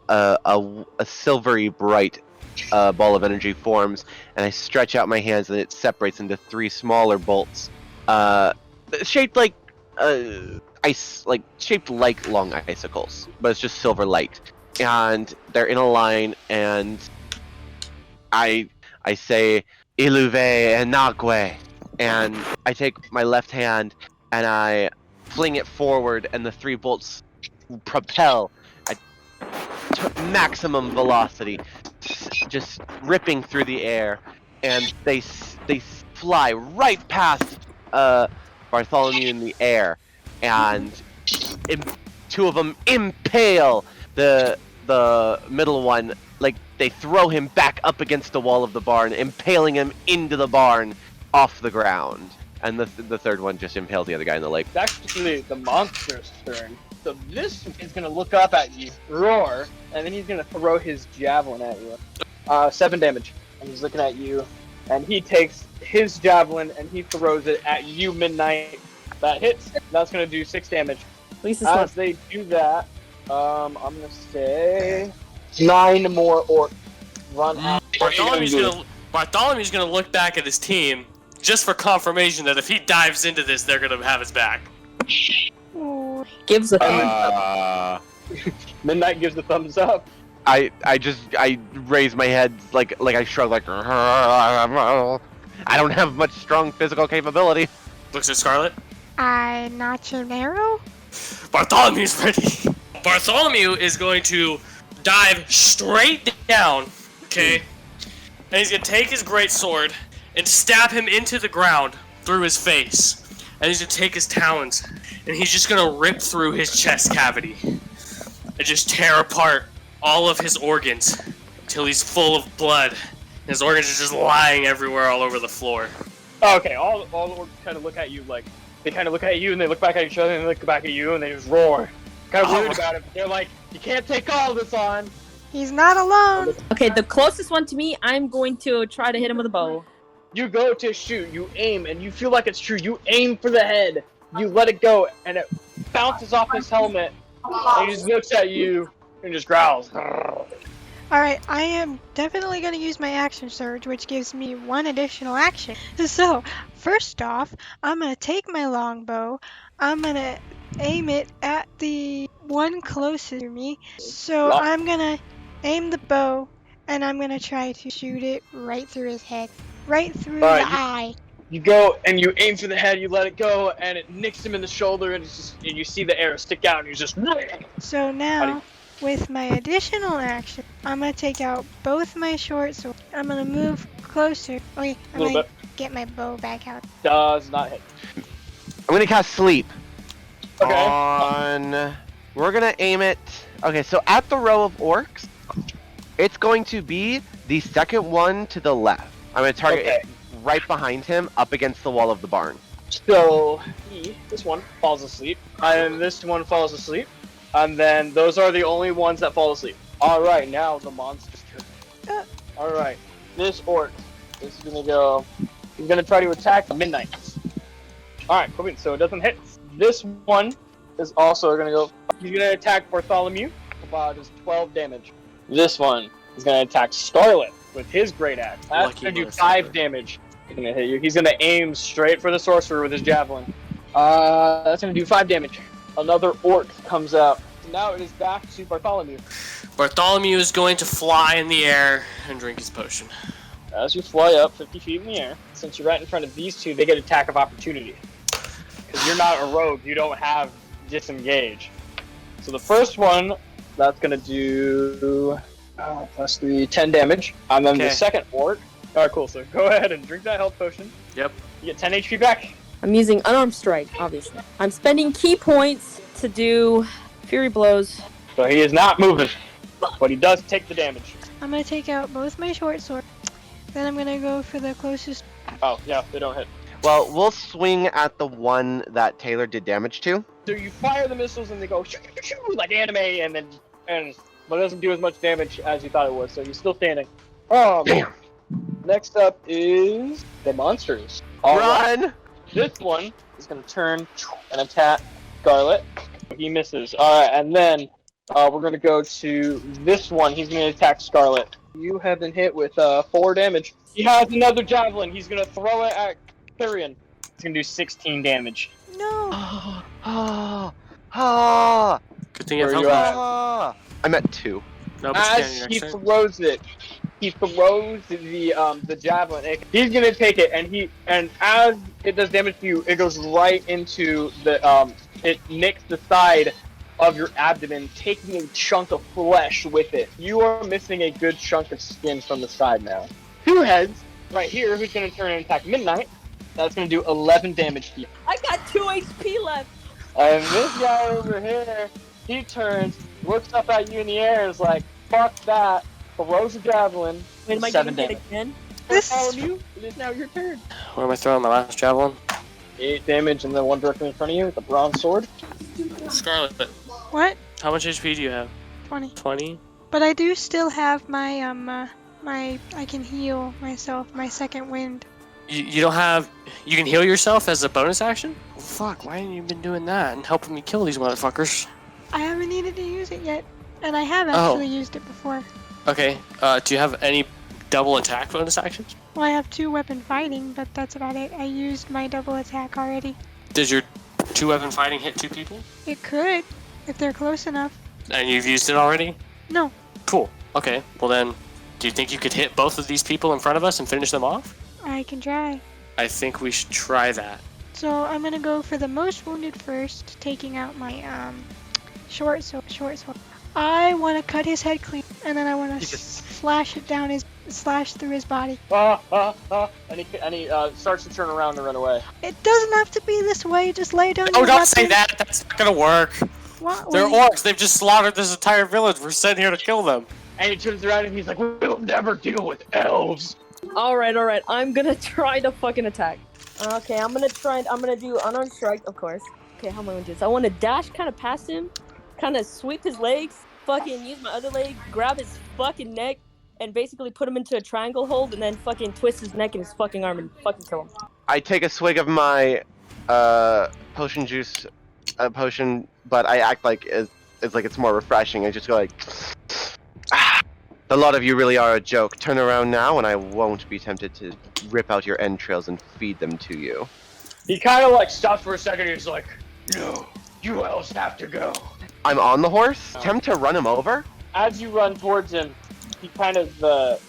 a silvery bright ball of energy forms, and I stretch out my hands, and it separates into 3 smaller bolts, shaped like shaped like long icicles, but it's just silver light, and they're in a line, and I I say Iluve Enagwe, and I take my left hand and I fling it forward, and the 3 bolts propel at maximum velocity, just ripping through the air, and they fly right past Bartholomew in the air, and 2 of them impale the middle one. Like, they throw him back up against the wall of the barn, impaling him into the barn off the ground. And the 3rd one just impales the other guy in the leg. It's actually the monster's turn. So this is going to look up at you, roar, and then he's going to throw his javelin at you. 7 damage. And he's looking at you, and he takes his javelin and he throws it at you, Midnight. That hits. That's going to do 6 damage. At least it's not. As they do that, I'm going to say 9 more orcs run out. Bartholomew's gonna look back at his team just for confirmation that if he dives into this, they're gonna have his back. Gives a Midnight gives the thumbs up. I raise my head like I shrug like I don't have much strong physical capability. Looks at Scarlet. I notch an arrow. Bartholomew's ready. Bartholomew is going to dive straight down, okay? And he's gonna take his great sword and stab him into the ground through his face. And he's gonna take his talons and he's just gonna rip through his chest cavity and just tear apart all of his organs until he's full of blood. And his organs are just lying everywhere all over the floor. Okay, all the orcs kind of look at you like, they kind of look at you and they look back at each other and they look back at you and they just roar. Kind of weird about it, but they're like, you can't take all this on. He's not alone. Okay, the closest one to me, I'm going to try to hit him with a bow. You go to shoot, you aim, and you feel like it's true. You aim for the head, you let it go, and it bounces off his helmet, and he just looks at you and just growls. Alright, I am definitely going to use my action surge, which gives me 1 additional action. So, first off, I'm going to take my longbow, I'm going to aim it at the one closest to me. So I'm going to aim the bow, and I'm going to try to shoot it right through his head. Right through the eye. You go, and you aim for the head, you let it go, and it nicks him in the shoulder, and, and you see the arrow stick out, and you just... So now, with my additional action, I'm going to take out both my short swords. I'm going to move closer. Okay, I'm going to get my bow back out. Does not hit. I'm gonna cast sleep. Okay. We're gonna aim it. Okay, so at the row of orcs, it's going to be the second one to the left. I'm gonna target it right behind him, up against the wall of the barn. So this one falls asleep, and this one falls asleep, and then those are the only ones that fall asleep. All right, now the monster's turn. All right, this orc is gonna go. He's gonna try to attack Midnight. All right, cool. So it doesn't hit. This one is also gonna go. He's gonna attack Bartholomew. About his 12 damage. This one is gonna attack Scarlet with his great axe. That's gonna do 5 damage. He's gonna hit you. He's gonna aim straight for the sorcerer with his javelin. That's gonna do 5 damage. Another orc comes out. So now it is back to Bartholomew. Bartholomew is going to fly in the air and drink his potion. As you fly up 50 feet in the air, since you're right in front of these two, they get attack of opportunity. Because you're not a rogue, you don't have disengage. So the first one, that's gonna do plus 3, 10 damage. And then the second orc. Alright, cool. So go ahead and drink that health potion. Yep. You get 10 HP back. I'm using unarmed strike, obviously. I'm spending key points to do fury blows. So he is not moving, but he does take the damage. I'm going to take out both my short swords. Then I'm going to go for the closest. Oh, yeah, they don't hit. Well, we'll swing at the one that Taylor did damage to. So you fire the missiles and they go shoo, shoo, shoo, like anime, but it doesn't do as much damage as you thought it was. So you're still standing. Damn. Next up is the monsters. Run! Right. This one is going to turn and attack Scarlet. He misses. Alright, and then we're going to go to this one. He's going to attack Scarlet. You have been hit with 4 damage. He has another javelin. He's going to throw it at Clarion. It's going to do 16 damage. No! Good thing you have Where health. you at? I'm at 2. No, but you As can he next turn. throws it, he throws the javelin. He's gonna take it, and as it does damage to you, it goes right into the it nicks the side of your abdomen, taking a chunk of flesh with it. You are missing a good chunk of skin from the side now. Two heads right here, who's gonna turn and attack Midnight. That's gonna do 11 damage to you. I got 2 HP left. And this guy over here, he turns, looks up at you in the air, and is like, "Fuck that!" Throws a javelin. Wait, am I 7 getting damage. hit again? Bartholomew, it is now your turn. Where am I throwing my last javelin? 8 damage, and then one directly in front of you with the bronze sword. Scarlet, What? how much HP do you have? 20. 20? But I do still have my I can heal myself, my second wind. You don't have... You can heal yourself as a bonus action? Well, fuck, why haven't you been doing that and helping me kill these motherfuckers? I haven't needed to use it yet, and I have actually used it before. Okay, do you have any double attack bonus actions? Well, I have 2 weapon fighting, but that's about it. I used my double attack already. Does your 2-weapon fighting hit 2 people? It could, if they're close enough. And you've used it already? No. Cool. Okay, well then, do you think you could hit both of these people in front of us and finish them off? I can try. I think we should try that. So I'm gonna go for the most wounded first, taking out my short sword. I want to cut his head clean, and then I want to slash through his body. And he starts to turn around and run away. It doesn't have to be this way. Just lay down. Oh, your don't weapon. say that. That's not gonna work. What? They're orcs. They've just slaughtered this entire village. We're sent here to kill them. And he turns around and he's like, "We'll never deal with elves." Alright, I'm gonna try to fucking attack. Okay, I'm gonna do unarmed strike, of course. Okay, how am I gonna do this? I wanna dash kinda past him, kinda sweep his legs, fucking use my other leg, grab his fucking neck, and basically put him into a triangle hold, and then fucking twist his neck and his fucking arm and fucking kill him. I take a swig of my potion juice potion, but I act like it's like it's more refreshing. I just go like, the lot of you really are a joke. Turn around now, and I won't be tempted to rip out your entrails and feed them to you. He kind of like stops for a second. And he's like, "No, you elves have to go." I'm on the horse. Attempt to run him over. As you run towards him, he kind of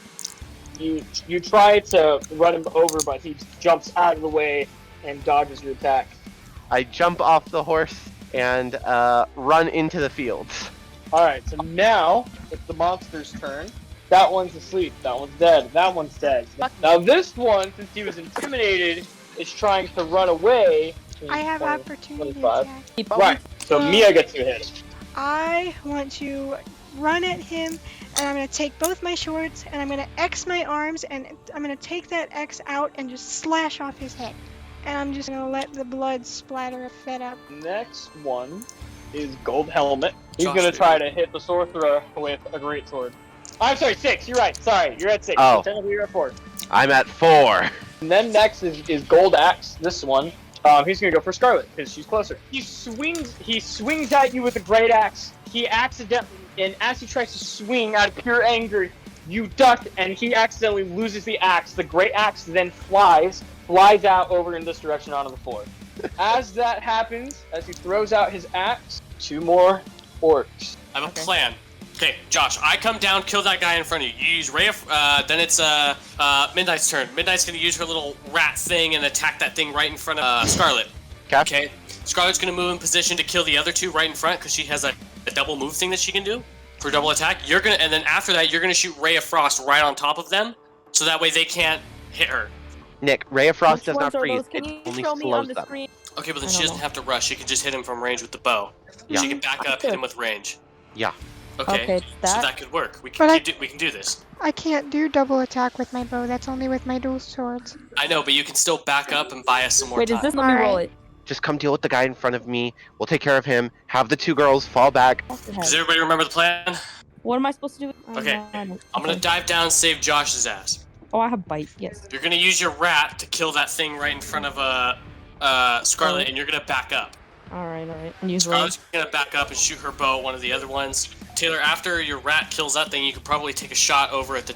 you try to run him over, but he jumps out of the way and dodges your attack. I jump off the horse and run into the fields. Alright, so now it's the monster's turn. That one's asleep, that one's dead, that one's dead. Now this one, since he was intimidated, is trying to run away. I have 20, opportunity 25. attack. Right, so Mia gets to hit. I want to run at him, and I'm going to take both my swords, and I'm going to X my arms, and I'm going to take that X out and just slash off his head. And I'm just going to let the blood splatter fed up. Next one is Gold Helmet. He's Josh, going to try to hit the sorcerer with a great sword. I'm sorry, 6, you're right, sorry, you're at 6. Oh. Technically you're at 4. I'm at 4. And then next is Gold Axe, this one. He's gonna go for Scarlet, because she's closer. He swings at you with a great axe. He accidentally, and as he tries to swing out of pure anger, you duck, and he accidentally loses the axe. The great axe then flies out over in this direction onto the floor. As that happens, as he throws out his axe, 2 more orcs. I have a plan. Okay, Josh, I come down, kill that guy in front of you. You use Ray of... then it's Midnight's turn. Midnight's going to use her little rat thing and attack that thing right in front of Scarlet. Okay. Scarlet's going to move in position to kill the other 2 right in front because she has a double move thing that she can do for double attack. And then after that, you're going to shoot Ray of Frost right on top of them so that way they can't hit her. Nick, Ray of Frost does Which not ones are freeze. those? Can It you only show me on slows the them. screen? Okay, but then I she don't doesn't know. have to rush. She can just hit him from range with the bow. Yeah. She can back up, hit him with range. Yeah. Okay, it's so that. that could work. We But can do this. I can't do double attack with my bow. That's only with my dual swords. I know, but you can still back up and buy us some more Wait, time. is this? Let me roll Alright. it. Just come deal with the guy in front of me. We'll take care of him. Have the 2 girls fall back. Does everybody remember the plan? What am I supposed to do? Okay, I'm gonna dive down and save Josh's ass. Oh, I have bite. Yes. You're gonna use your rat to kill that thing right in front of Scarlet, and you're gonna back up. All right. And use roll. Scarlet's gonna back up and shoot her bow at one of the other ones. Taylor, after your rat kills that thing, you can probably take a shot over at the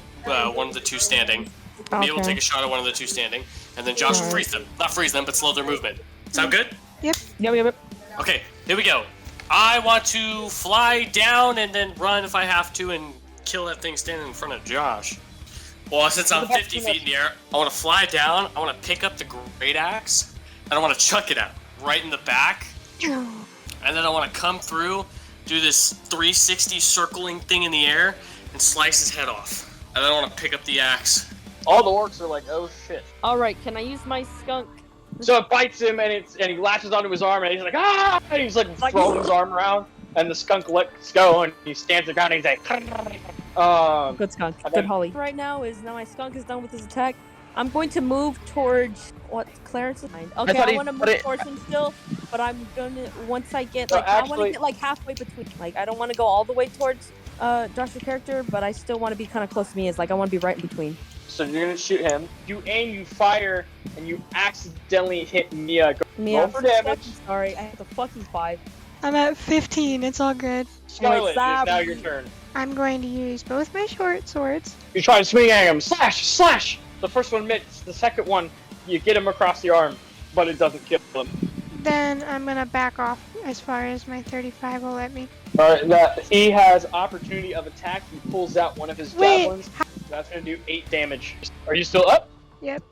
one of the 2 standing. Be able to take a shot at one of the 2 standing, and then Josh will freeze them. Not freeze them, but slow their movement. Sound good? Yep. Yep. Okay, here we go. I want to fly down and then run if I have to and kill that thing standing in front of Josh. Well, since I'm The best 50 thing feet in the air, I want to fly down. I want to pick up the great axe, and I want to chuck it out right in the back. And then I want to come through, do this 360 circling thing in the air, and slice his head off. And then I want to pick up the axe. All the orcs are like, oh shit. Alright, can I use my skunk? So it bites him, and he latches onto his arm, and he's like, ah! And he's like throwing his arm around, and the skunk lets go, and he stands the ground, and he's like, Good skunk. and Good then- Holly. Right now my skunk is done with his attack. I'm going to move towards what Clarence's mind. Okay, thought I he- want to but move it- towards him still, but I'm gonna once I get So like I want actually- to get like halfway between. Like I don't want to go all the way towards Josh's character, but I still want to be kind of close to me. It's like I want to be right in between. So you're gonna shoot him. You aim, you fire, and you accidentally hit Mia. Me, Roll I'm for so damage. fucking sorry. I have a fucking 5. I'm at 15. It's all good. Scarlet, it's Stab. now your turn. I'm going to use both my short swords. You try to swing at him. Slash! Slash! The first one missed. The second one, you get him across the arm, but it doesn't kill him. Then I'm going to back off as far as my 35 will let me. Alright, he has opportunity of attack. He pulls out one of his Wait. javelins. That's gonna do 8 damage. Are you still up? Yep.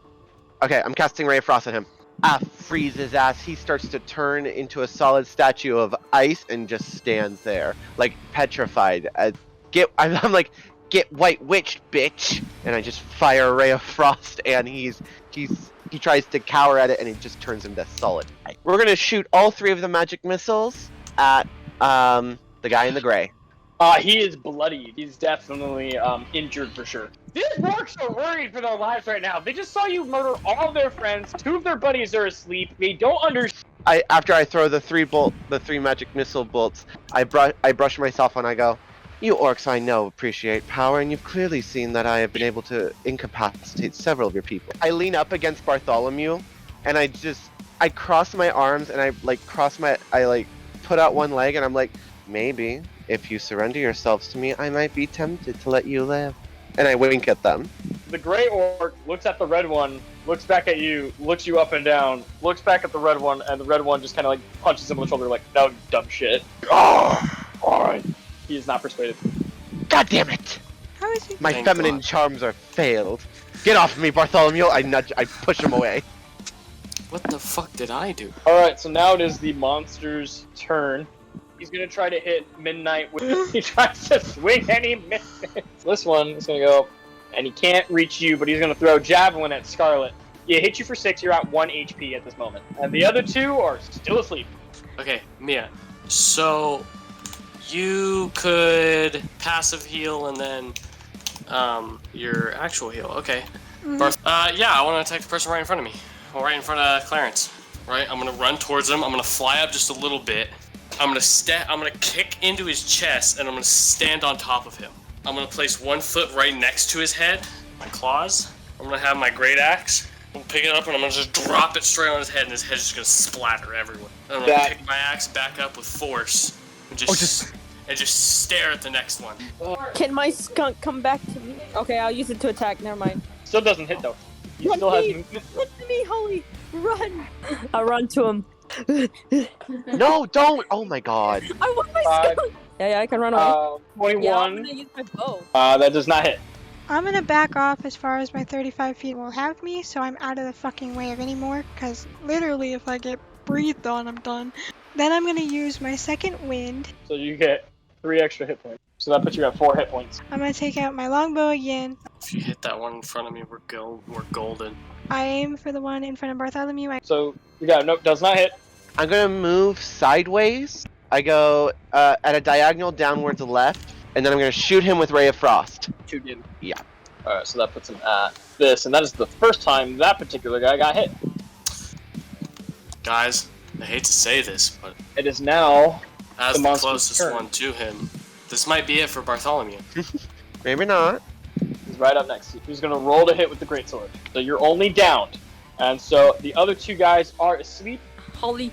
Okay, I'm casting Ray of Frost at him. Freeze his ass. He starts to turn into a solid statue of ice and just stands there, like petrified. I'm like, get white witched, bitch! And I just fire a Ray of Frost, and he tries to cower at it, and it just turns into solid ice. We're gonna shoot all 3 of the magic missiles at the guy in the gray. He is bloodied. He's definitely injured for sure. These orcs are worried for their lives right now. They just saw you murder all of their friends. 2 of their buddies are asleep. They don't understand. After I throw the 3 magic missile bolts, I brush myself and I go, "You orcs, I know, appreciate power, and you've clearly seen that I have been able to incapacitate several of your people." I lean up against Bartholomew, and I cross my arms and I put out one leg, and I'm like, maybe if you surrender yourselves to me, I might be tempted to let you live. And I wink at them. The gray orc looks at the red one, looks back at you, looks you up and down, looks back at the red one, and the red one just kind of like punches him on the shoulder like, no, you dumb shit. Oh, alright. He is not persuaded. God damn it! How is he? My Thank feminine God. charms are failed. Get off of me, Bartholomew! I push him away. What the fuck did I do? Alright, so now it is the monster's turn. He's gonna try to hit Midnight with. He tries to swing and he misses. This one is gonna go, and he can't reach you, but he's gonna throw Javelin at Scarlet. He hit you for 6, you're at 1 HP at this moment. And the other 2 are still asleep. Okay, Mia. So you could passive heal and then your actual heal. Okay. Barth, yeah, I want to attack the person right in front of me. Right in front of Clarence. Right? I'm gonna run towards him. I'm gonna fly up just a little bit. I'm gonna kick into his chest and I'm gonna stand on top of him. I'm gonna place 1 foot right next to his head, my claws. I'm gonna have my great axe. I'm gonna pick it up and I'm gonna just drop it straight on his head, and his head's just gonna splatter everywhere. And I'm gonna pick my axe back up with force and just stare at the next one. Can my skunk come back to me? Okay, I'll use it to attack. Never mind. Still doesn't hit though. He Run still has me. movement. Run to me, Holly! Run! I run to him. No, don't! Oh my god. I want my skunk! Yeah, I can run away. Yeah, I'm 21. gonna use my bow. That does not hit. I'm gonna back off as far as my 35 feet will have me, so I'm out of the fucking way of any more, because literally if I get breathed on, I'm done. Then I'm gonna use my second wind. So you get 3 extra hit points. So that puts you at 4 hit points. I'm gonna take out my longbow again. If you hit that one in front of me, we're golden. I aim for the one in front of Bartholomew. So you got nope, does not hit. I'm gonna move sideways. I go at a diagonal downwards left, and then I'm gonna shoot him with Ray of Frost. 2 did. Yeah. Alright, so that puts him at this, and that is the first time that particular guy got hit. Guys, I hate to say this, but It is now as The the monster's closest turn. one to him, this might be it for Bartholomew. Maybe not. he's right up next. He's gonna roll to hit with the greatsword. So you're only downed. And so the other 2 guys are asleep. Holly,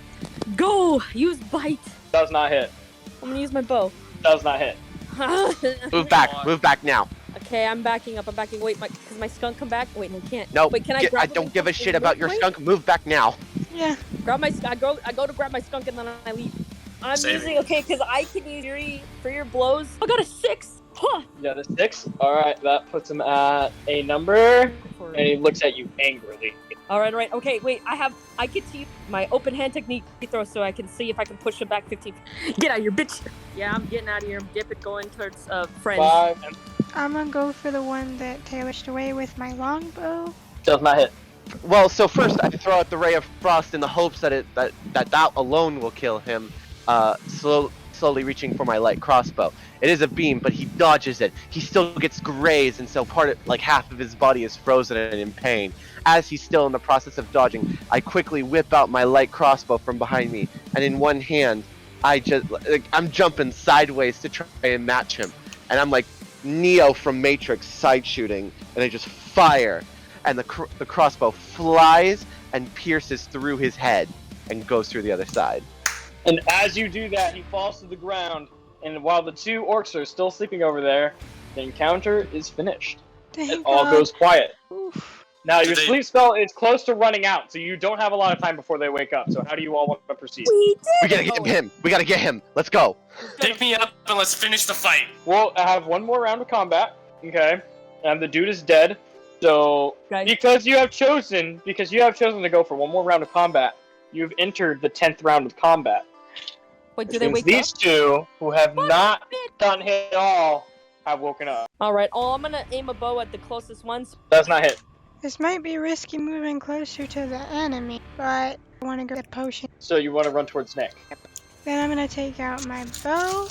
go! Use bite! Does not hit. I'm gonna use my bow. Does not hit. Move back now. Okay, I'm backing up. Wait, because my skunk come back? Wait, no, he can't. No, Wait, can I get- grab I him don't and give a come shit in about real your quick? skunk. Move back now. Yeah. Grab my I go to grab my skunk and then I leave. I'm Save using it. okay because I can use Fury for your blows. I got a 6. Huh. You got a 6? Alright, that puts him at a number, For- and he looks at you angrily. All right. Okay, wait. I get to use my open hand technique throw so I can see if I can push him back 15 feet. Get out of here, bitch. Yeah, I'm getting out of here. I'm dipping, going towards friends. 5, and I'm gonna go for the one that Taylor pushed away with my longbow. does not hit. Well, so first I throw out the ray of frost in the hopes that that alone will kill him. Slowly reaching for my light crossbow. It is a beam, but he dodges it. He still gets grazed, and so half of his body is frozen and in pain. As he's still in the process of dodging, I quickly whip out my light crossbow from behind me, and in one hand, I'm jumping sideways to try and match him, and I'm like Neo from Matrix side shooting, and I just fire, and the crossbow flies and pierces through his head and goes through the other side. And as you do that, he falls to the ground, and while the 2 orcs are still sleeping over there, the encounter is finished. Thank It all God. goes quiet. Oof. Now, Do your they- sleep spell is close to running out, so you don't have a lot of time before they wake up. So how do you all want to proceed? We We did. gotta get him. We gotta get him. Let's go. Pick me up and let's finish the fight. We'll have one more round of combat, okay? And the dude is dead. So Guys, because you have chosen to go for one more round of combat, you've entered the 10th round of combat. wait, do Which they means wake these up? 2 who have not gotten hit at all have woken up. All right. Oh, I'm gonna aim a bow at the closest ones. Does not hit. This might be risky moving closer to the enemy, but I want to go get potion. So you want to run towards Nick. Then I'm gonna take out my bow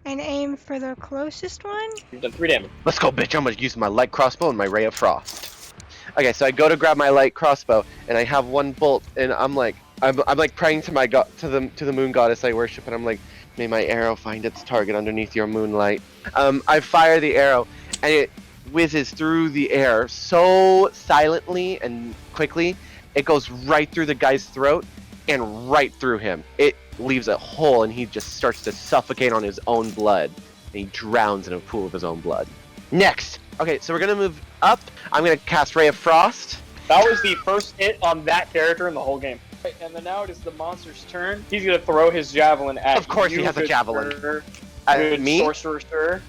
and aim for the closest one. You've done 3 damage. Let's go, bitch. I'm gonna use my light crossbow and my ray of frost. Okay, so I go to grab my light crossbow, and I have one bolt, and I'm like praying to my to the moon goddess I worship, and I'm like, may my arrow find its target underneath your moonlight. I fire the arrow, and it whizzes through the air so silently and quickly, it goes right through the guy's throat and right through him. It leaves a hole, and he just starts to suffocate on his own blood, and he drowns in a pool of his own blood. Next! Okay, so we're gonna move up. I'm gonna cast Ray of Frost. That was the first hit on that character in the whole game. And then now it is the monster's turn. He's gonna throw his javelin at Of course you, he has a good javelin. sir. Good Me? sorcerer, sir.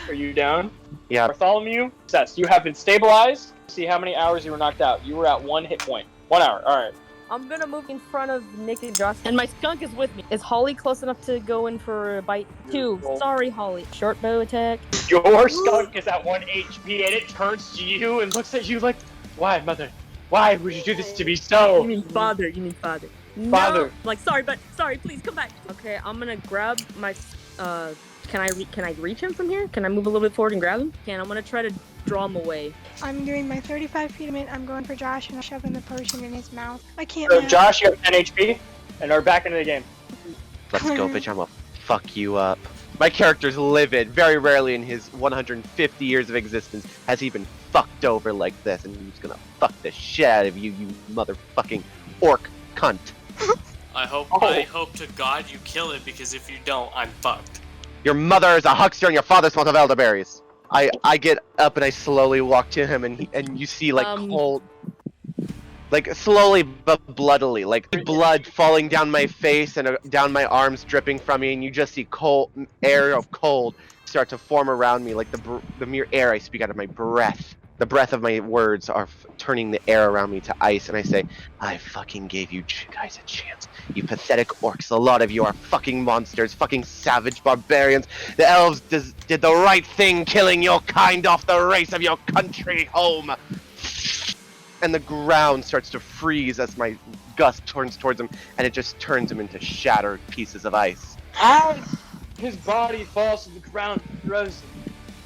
Are you down? Yeah. Bartholomew, Seth, you have been stabilized. See how many hours you were knocked out. You were at 1 hit point. 1 hour. All right. I'm gonna move in front of Nick and Josh, and my skunk is with me. Is Holly close enough to go in for a bite? 2. Sorry, Holly. Short bow attack. Your skunk is at 1 HP, and it turns to you and looks at you like, "Why, mother? Why would you do this to me so?" You mean father? You mean father? Father. No. Like sorry, please come back. Okay, I'm gonna grab my. Can I reach him from here? Can I move a little bit forward and grab him? I'm gonna try to draw him away. I'm doing my 35 feet of it. I'm going for Josh and I'm shoving the potion in his mouth. I can't. So, move. Josh, you have 10 HP, and are back into the game. Let's go, bitch. I'm gonna fuck you up. My character's livid. Very rarely in his 150 years of existence has he been fucked over like this, and he's gonna fuck the shit out of you, you motherfucking orc cunt. I hope to God you kill it, because if you don't, I'm fucked. Your mother is a huckster, and your father smells of elderberries. I get up and I slowly walk to him, and you see like cold, like slowly but bloodily, like blood falling down my face and down my arms, dripping from me, and you just see cold air of cold start to form around me, like the mere air I speak out of my breath. The breath of my words are turning the air around me to ice, and I say, I fucking gave you guys a chance. You pathetic orcs, a lot of you are fucking monsters, fucking savage barbarians. The elves did the right thing, killing your kind off the race of your country home. And the ground starts to freeze as my gust turns towards him, and it just turns him into shattered pieces of ice. As his body falls to the ground, frozen,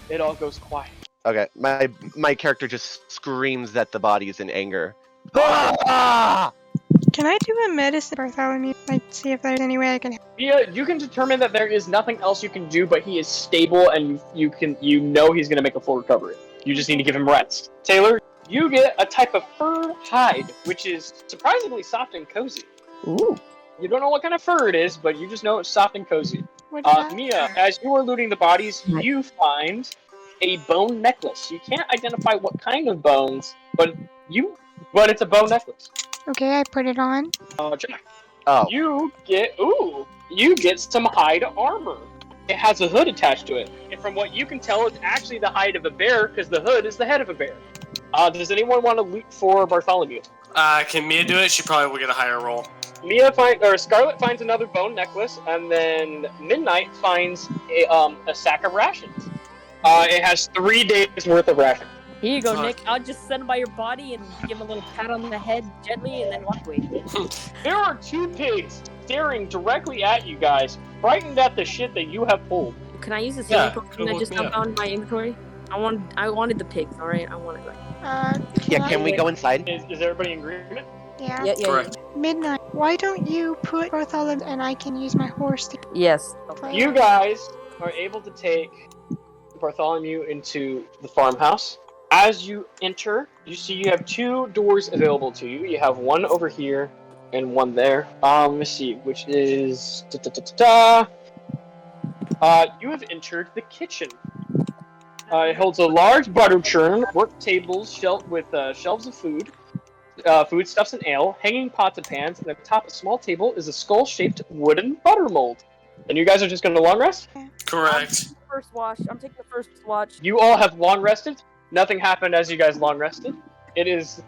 it all goes quiet. Okay, my character just screams at the bodies in anger. Ah! Can I do a medicine, Bartholomew? Like, see if there's any way I can help? Yeah, you can determine that there is nothing else you can do, but he is stable, and you know he's gonna make a full recovery. You just need to give him rest. Taylor, you get a type of fur hide, which is surprisingly soft and cozy. Ooh. You don't know what kind of fur it is, but you just know it's soft and cozy. What is that? Mia, as you are looting the bodies, you find a bone necklace. You can't identify what kind of bones, but it's a bone necklace. Okay, I put it on. Jack, Oh, you get some hide armor. It has a hood attached to it. And from what you can tell, it's actually the hide of a bear because the hood is the head of a bear. Does anyone want to loot for Bartholomew? Can Mia do it? She probably will get a higher roll. Scarlet finds another bone necklace, and then Midnight finds a sack of rations. It has 3 days worth of rations. Here you go, Fuck. Nick. I'll just set him by your body and give him a little pat on the head gently and then walk away. There are 2 pigs staring directly at you guys, frightened at the shit that you have pulled. Can I use the Yeah, saving potion go that look just me up. found in my inventory? I wanted the pigs, alright? I wanted like. Yeah, can we go inside? Is everybody in agreement? Yeah. Yeah. Correct. Midnight. Why don't you put Bartholomew and I can use my horse to Yes. play? You guys are able to take Bartholomew into the farmhouse. As you enter, you see you have 2 doors available to you. You have one over here and one there. Let me see, which is you have entered the kitchen. It holds a large butter churn, work tables with shelves of food, foodstuffs and ale, hanging pots and pans, and atop a small table is a skull-shaped wooden butter mold. And you guys are just going to long rest? Correct. I'm taking the first watch. You all have long rested. Nothing happened as you guys long rested. It is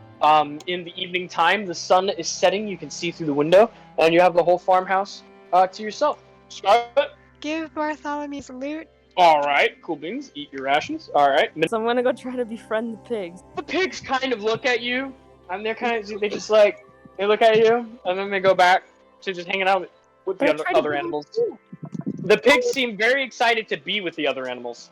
in the evening time. The sun is setting. You can see through the window, and you have the whole farmhouse to yourself. Scarlet? Give Bartholomew's loot. All right, cool beans. Eat your rations. All right. So I'm gonna go try to befriend the pigs. The pigs kind of look at you, and they just like they look at you, and then they go back to just hanging out with the other animals. The pigs seem very excited to be with the other animals.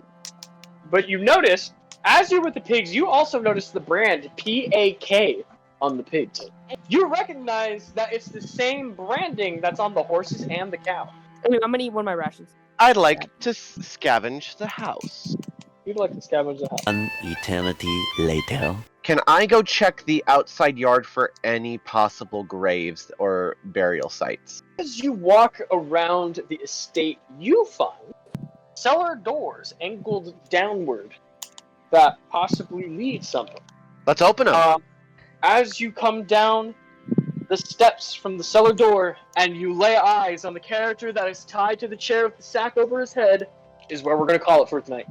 But you notice, as you're with the pigs, you also notice the brand PAK on the pigs. You recognize that it's the same branding that's on the horses and the cow. Anyway, I'm gonna eat one of my rations. I'd like to scavenge the house. You'd like to scavenge the house. An eternity later. Can I go check the outside yard for any possible graves or burial sites? As you walk around the estate, you find cellar doors angled downward that possibly lead somewhere. Let's open them. As you come down the steps from the cellar door and you lay eyes on the character that is tied to the chair with the sack over his head, is where we're going to call it for tonight.